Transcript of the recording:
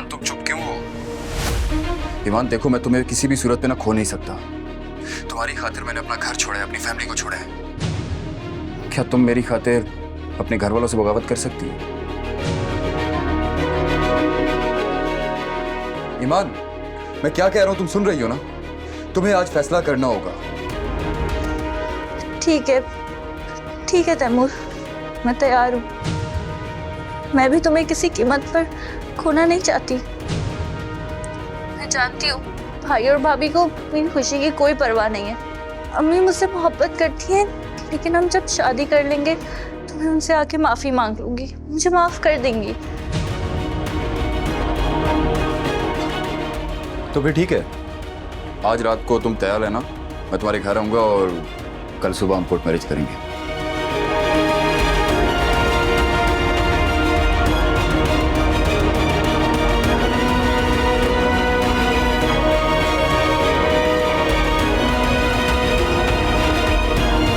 ईमान तुम चुप क्यों हो? ईमान देखो, मैं तुम्हें किसी भी सूरत में ना खो नहीं सकता। तुम्हारी खातिर मैंने अपना घर छोड़ा है, अपनी फैमिली को छोड़ा है। क्या तुम मेरी खातिर अपने घर वालों से बगावत कर सकती हो? ईमान, मैं क्या कह रहा हूं तुम सुन रही हो ना? तुम्हें आज फैसला करना होगा। ठीक है तैमूर, मैं तैयार हूँ। मैं भी तुम्हें किसी कीमत पर खोना नहीं चाहती। मैं जानती हूँ भाई और भाभी को मेरी खुशी की कोई परवाह नहीं है। अम्मी मुझसे मोहब्बत करती हैं, लेकिन हम जब शादी कर लेंगे तो मैं उनसे आके माफी मांग लूंगी, मुझे माफ कर देंगी। तो फिर ठीक है, आज रात को तुम तैयार है ना? मैं तुम्हारे घर आऊंगा और कल सुबह हम कोर्ट मैरिज करेंगे।